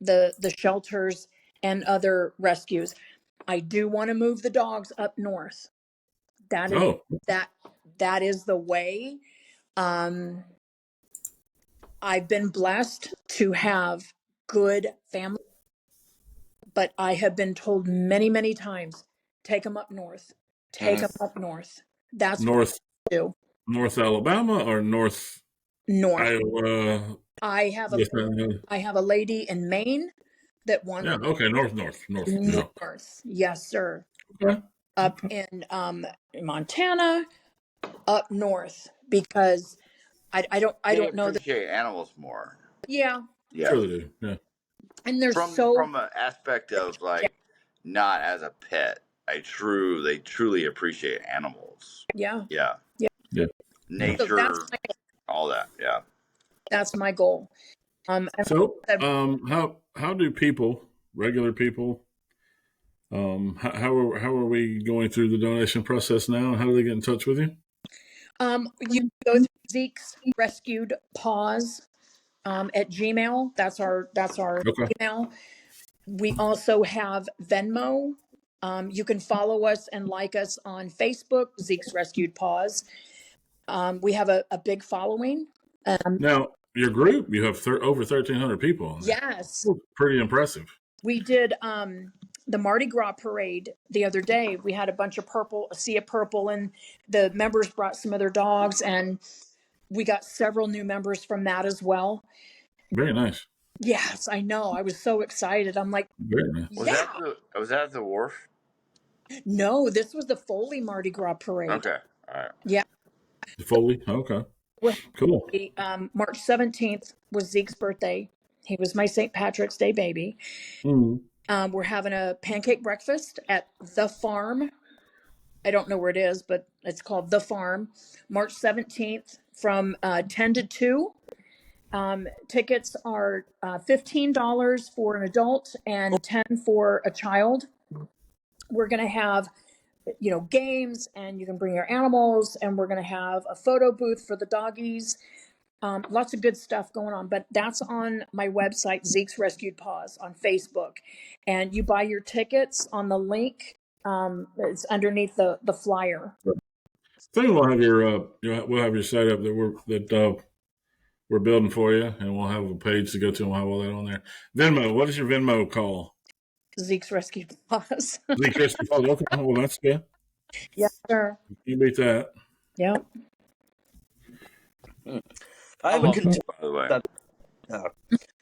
the shelters and other rescues. I do want to move the dogs up north. That is Oh, that that is the way. Um, I've been blessed to have good family, but I have been told many, many times, take them up north. Take them up north. That's what North I do. North Alabama or North North. Iowa? I have a This, that, and the other? I have a lady in Maine that wants Yeah. Okay. North. Yeah. north. Yes, sir. Okay. Up in Montana, up north, because I They don't know that. appreciate animals more. Yeah, Yeah. Sure they do. Yeah. and they're From so an aspect of, yeah, like, not as a pet. They truly appreciate animals. yeah, Yeah. yeah. Yeah. Yeah. So Nature, all that. Yeah. that's my goal. And So, like how do people, regular people, how are we going through the donation process now? How do they get in touch with you? you go through Zeke's rescued paws at Gmail. That's our Okay. email. We also have Venmo. You can follow us and like us on Facebook, Zeke's Rescued Paws. We have a big following. Now, your group, you have over 1,300 people on there. Yes, Ooh, pretty impressive. we did the Mardi Gras parade the other day. We had a sea of purple, and the members brought some of their dogs, and we got several new members from that as well. Very nice. Yes, I know. I was so excited. I'm like, Very nice. yeah. Was that at the wharf? No, this was the Foley Mardi Gras parade. Okay. All right. Yeah. Foley. Okay. We're Cool. happy. March 17th was Zeke's birthday. He was my St. Patrick's Day baby. Mm. We're having a pancake breakfast at the farm. I don't know where it is, but it's called the farm. March 17th from 10 to 2. Tickets are $15 for an adult and 10 for a child. We're going to have, games, and you can bring your animals, and we're going to have a photo booth for the doggies. Lots of good stuff going on, but that's on my website, Zeke's Rescued Paws, on Facebook. And you buy your tickets on the link. It's underneath the flyer. Soon we'll have we'll have your site up we're building for you, and we'll have a page to go to, and we'll have all that on there. Venmo, what is your Venmo call? Zeke's Rescued Paws. Zeke Rescue Paws. Okay, well that's good. Yes, sir. You beat that. Yep. I love it, by the way.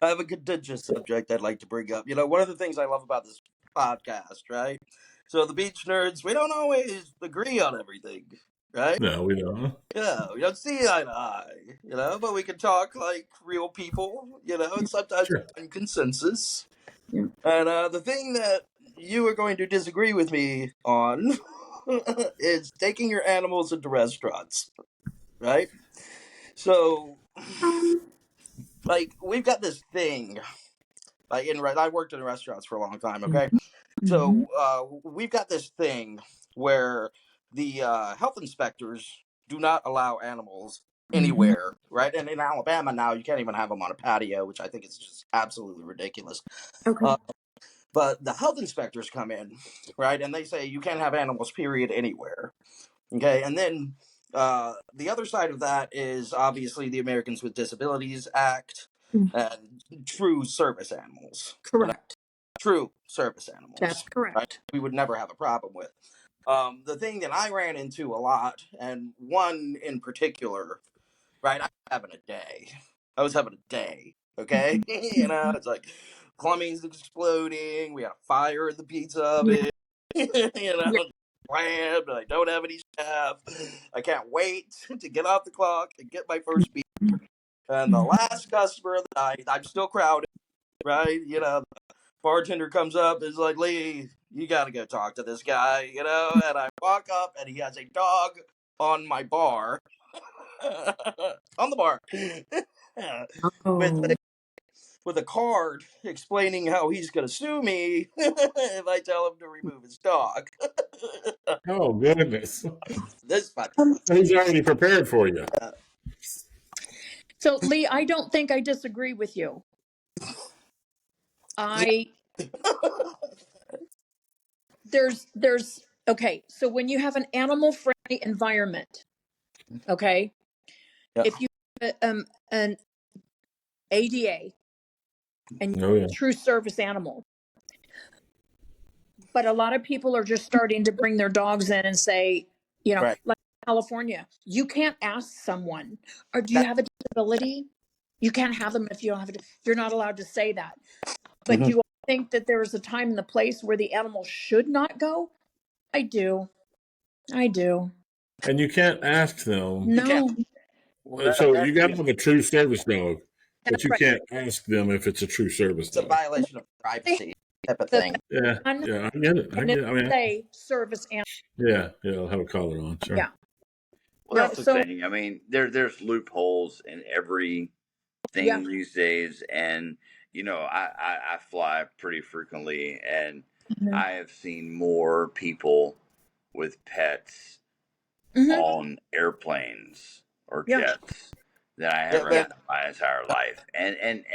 I have a contentious subject I'd like to bring up. One of the things I love about this podcast, right? So the beach nerds, we don't always agree on everything, right? No, we don't. Yeah, we don't see eye to eye, but we can talk like real people, and sometimes Sure. find consensus. Yeah. And the thing that you are going to disagree with me on is taking your animals into restaurants, right? So, like, we've got this thing. I worked in restaurants for a long time, okay? So we've got this thing where the health inspectors do not allow animals anywhere, right? And in Alabama now, you can't even have them on a patio, which I think is just absolutely ridiculous. Okay. But the health inspectors come in, right? And they say you can't have animals, period, anywhere. Okay. And then the other side of that is obviously the Americans with Disabilities Act and true service animals. Correct. True service animals. That's correct. Right? We would never have a problem with. The thing that I ran into a lot, and one in particular, right? I was having a day. Okay, it's like plumbing's exploding. We had a fire in the pizza oven. Slammed. I don't have any staff. I can't wait to get off the clock and get my first beer. And the last customer of the night, I'm still crowded, right? Bartender comes up, is like, Lee, you got to go talk to this guy, and I walk up, and he has a dog on my bar, on the bar, with a card explaining how he's going to sue me if I tell him to remove his dog. Oh goodness! This fucker. He's already prepared for you. So, Lee, I don't think I disagree with you. There's okay. So when you have an animal friendly environment, okay, if you have an ADA and you're a true service animal, but a lot of people are just starting to bring their dogs in and say, Right. like California, you can't ask someone, or do you have a disability? You can't have them if you don't have it. You're not allowed to say that. But do you think that there is a time and the place where the animal should not go? I do. And you can't ask them. No. So you got to have a true service dog, but you can't ask them if it's a true service dog. It's a violation of privacy type of thing. Yeah, I get it. I mean, say service animal. Yeah, I'll have a collar on. Sure. Yeah. Well, that's the thing. I mean, there's loopholes in every thing these days, and I fly pretty frequently, and I have seen more people with pets on airplanes or jets than I ever had in my entire life, and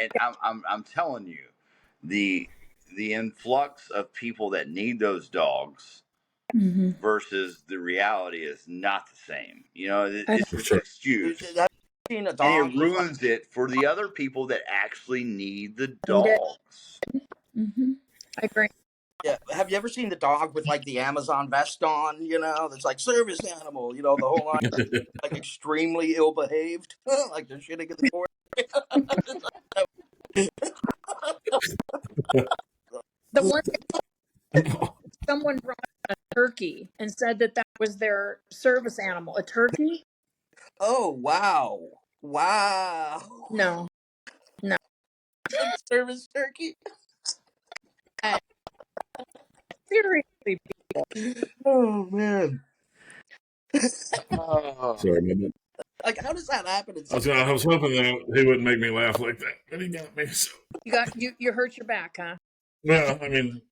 I'm telling you, the influx of people that need those dogs versus the reality is not the same. It's just an excuse. And it ruins it for the other people that actually need the dogs. I agree. Yeah, have you ever seen the dog with like the Amazon vest on? That's like service animal. The whole line, like extremely ill behaved, like they're shitting in the corner. The one someone brought a turkey and said that was their service animal. A turkey? Oh wow! No. Service turkey. Seriously, people. Oh man. Sorry, man. Like, how does that happen in I was, 6 I months? was hoping that he wouldn't make me laugh like that, but he got me. So, You hurt your back, huh? well, I mean,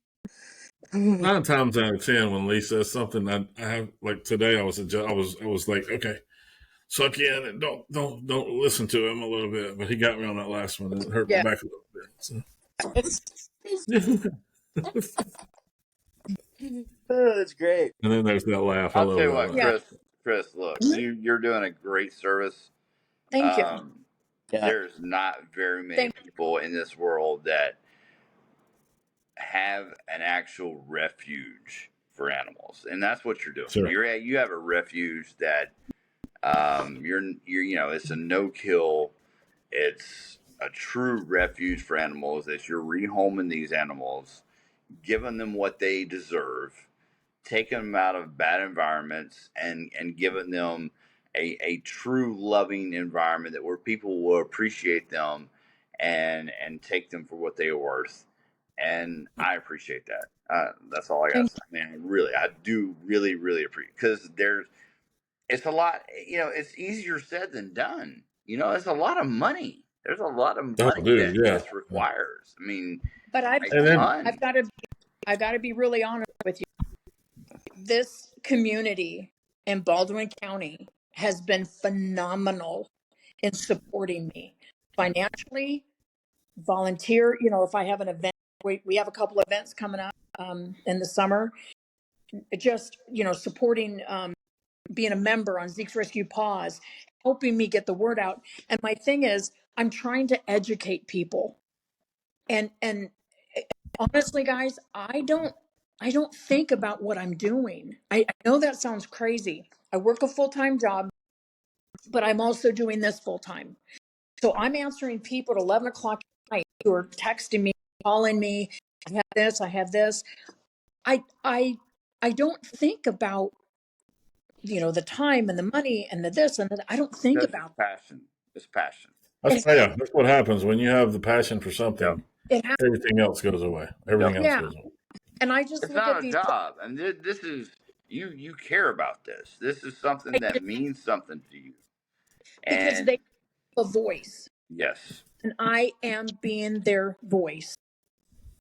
9 times out of 10, when Lee says something, I have like today. I was like, okay, suck in and don't listen to him a little bit. But he got me on that last one, and it hurt my Yeah. back a little bit. So. Oh, that's great. And then there's that laugh. I I'll tell love you that what, laugh. Yeah. Chris, look, Mhm. you're doing a great service. Thank you. Yeah. There's not very many Thank people in this world that have an actual refuge for animals, and that's what you're doing. Sure. You have a refuge that it's a no kill. It's a true refuge for animals. That you're rehoming these animals, giving them what they deserve, taking them out of bad environments, and giving them a true loving environment that where people will appreciate them and take them for what they are worth. And I appreciate that. That's all I got thank to say. Man, really, I do really appreciate, because it's a lot. It's easier said than done. It's a lot of money. There's a lot of Oh, money dude, that yeah. this requires. I mean, But a And then, ton. I've got to be really honest with you. This community in Baldwin County has been phenomenal in supporting me financially, volunteer. If I have an event, we have a couple of events coming up in the summer. Just supporting, being a member on Zeke's Rescue Paws, helping me get the word out. And my thing is, I'm trying to educate people. And honestly, guys, I don't think about what I'm doing. I know that sounds crazy. I work a full-time job, but I'm also doing this full-time. So I'm answering people at 11 o'clock at night who are texting me, calling me. I have this, I have this. I don't think about, the time and the money and the this and the, I don't think Because it's about passion. It's passion. it. that's what happens when you have the passion for Yep. something. It has, Everything else goes away. Everything Yep. else yeah. goes away. And I just It's look at not a these, job, and this is you care about this. This is I something that just, means something to you. because And they have a voice, yes, and I am being their voice.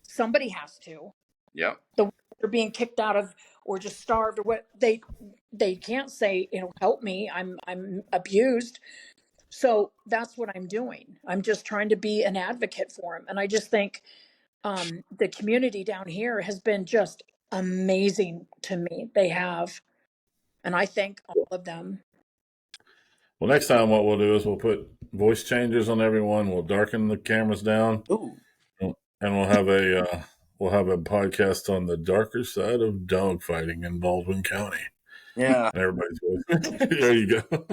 Somebody has to. yep. The ones that are being kicked out of or just starved or what, they can't say, help me. I'm abused. So that's what I'm doing. I'm just trying to be an advocate for them. And I just think the community down here has been just amazing to me. They have. And I thank all of them. Well, next time what we'll do is we'll put voice changers on everyone. We'll darken the cameras down, Ooh. and we'll have a podcast on the darker side of dogfighting in Baldwin County. Yeah. And everybody's voice. There you go.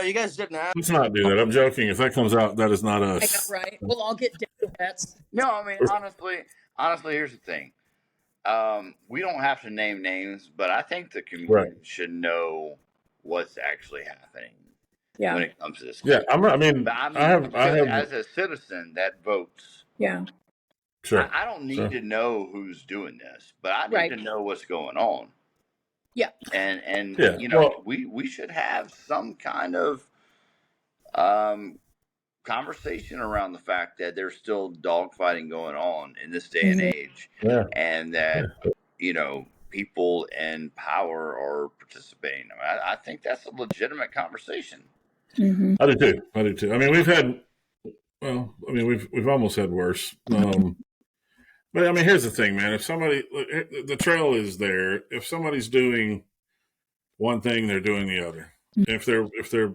You guys didn't ask. Let's not do that. I'm joking. If that comes out, that is not I know, us. right? We'll all get death pets. No, I mean honestly, here's the thing. We don't have to name names, but I think the Right. community should know what's actually happening Yeah. when it comes to this. Yeah. I mean, But I I mean, have. as a citizen that votes, Yeah. Sure. I don't need to know who's doing this, but I need Right. to know what's going on. Yeah. And Yeah. Well, we should have some kind of um, conversation around the fact that there's still dogfighting going on in this day and Mhm. age, yeah. and Yeah. that people in power are participating. I mean, I think that's a legitimate conversation. Mhm. I do too. I do too. I mean, we've had. Well, I mean, we've almost had worse. But I mean, here's the thing, man. If somebody, the trail is there. If somebody's doing one thing, they're doing the other. If they're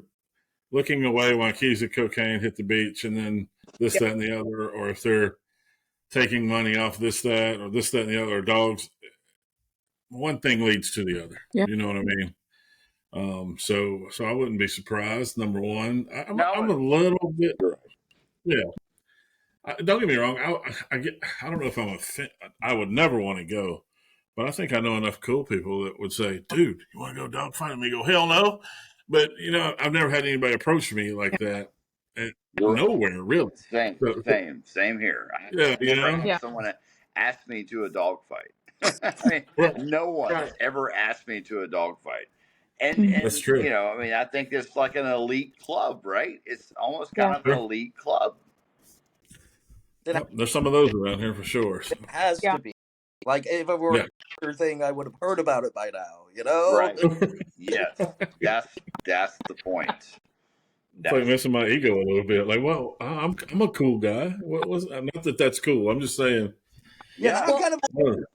looking away while keys of cocaine hit the beach, and then this, Yeah. that, and the other, or if they're taking money off this, that, or this, that, and the other, or dogs, one thing leads to the other. Yeah. You know what I mean? So I wouldn't be surprised. Number one, I'm a No, little bit, you're right. yeah. Don't get me wrong. I don't know if I would never want to go, but I think I know enough cool people that would say, "Dude, you want to go dogfighting?" Me go, "Hell no!" But I've never had anybody approach me like that. You're right. Nowhere really. Same, So, same here. yeah, I've never had Yeah. someone ask me to a dog fight. I mean, right, no one has right. ever asked me to a dog fight. That's true. You know, I mean, I think it's like an elite club, right? It's almost kind Yeah. of an elite club. It, Yep, there's some of those around here for sure. it has Yeah. to be. Like, if it were Yeah. a thing, I would have heard about it by now, you know? Right. Yes. That's the point. It's like That's messing my ego a little bit. Like, well, I'm a cool guy. What was not that that's cool. I'm just saying. Yeah, I'm yeah. Well, kind of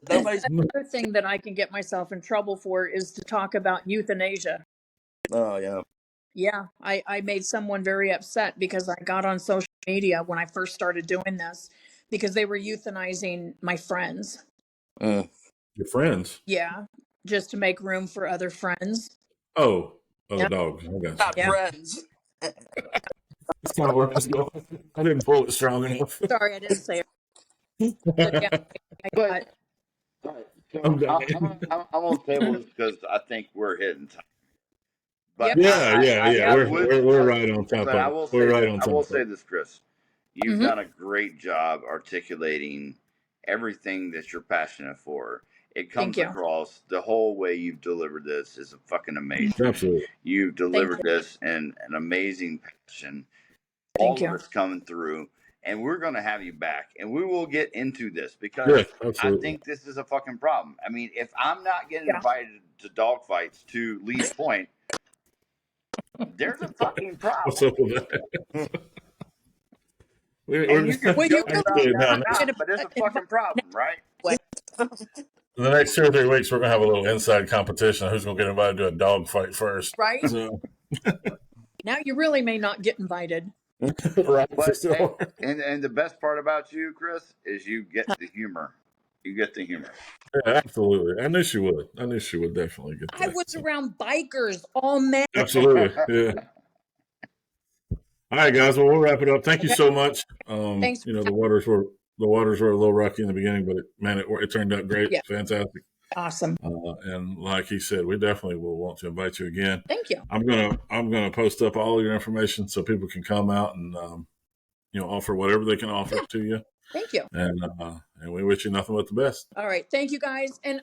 that might. another thing that I can get myself in trouble for is to talk about euthanasia. Oh, yeah. Yeah, I made someone very upset because I got on social media when I first started doing this because they were euthanizing my friends. Mm. Your friends. Yeah, just to make room for other friends. Oh, the Yeah, dogs. I got Not yeah. friends. That's not where I was going. I didn't pull it strong enough. Sorry, I didn't say it. But yeah, I got. But I'm so dying. I'm gonna table this because I think we're hitting time. But Yep. Yeah. I would, We're right on top but of it. We're right on I top will of say it. this, Chris. You've Mm-hmm. done a great job articulating everything that you're passionate for. It Thank comes you. across the whole way you've delivered this is fucking amazing. Absolutely. You've Thank delivered you. this in an amazing passion. Thank All of you. it's coming through, and we're going to have you back, and we will get into this Yeah, because I absolutely. think this is a fucking problem. I mean, if I'm not getting Yeah. invited to dog fights to Lee's Point, there's a fucking What's problem. up with that? And you can Well, you joke really about actually that now. or get not, but it's a invited fucking problem, right? anyway. In the next 2 or 3 weeks, we're gonna have a little inside competition. Who's gonna get invited to a dog fight first? Right So, now, you really may not get invited. right for But sure. and the best part about you, Chris, is you get the humor. You get the humor. Yeah, absolutely. I knew she would. I knew she would definitely get I that. was So. around bikers, all men. Absolutely. Yeah. All right, guys. Well, we'll wrap it up. Thank you Okay. so much. Thanks. The waters were a little rocky in the beginning, but it turned out great. Yeah. Fantastic. Awesome. And like he said, we definitely will want to invite you again. Thank you. I'm gonna post up all of your information so people can come out and offer whatever they can offer Yeah. to you. Thank you. And we wish you nothing but the best. All right. Thank you guys. And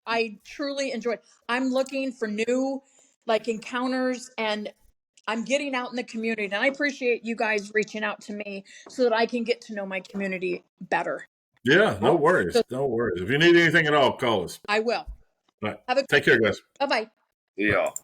I truly enjoyed. I'm looking for new like encounters and I'm getting out in the community and I appreciate you guys reaching out to me so that I can get to know my community better. Yeah, no worries. So No worries. If you need anything at all, call us. I will. All right. Have a Take care, guys. bye-bye. See y'all.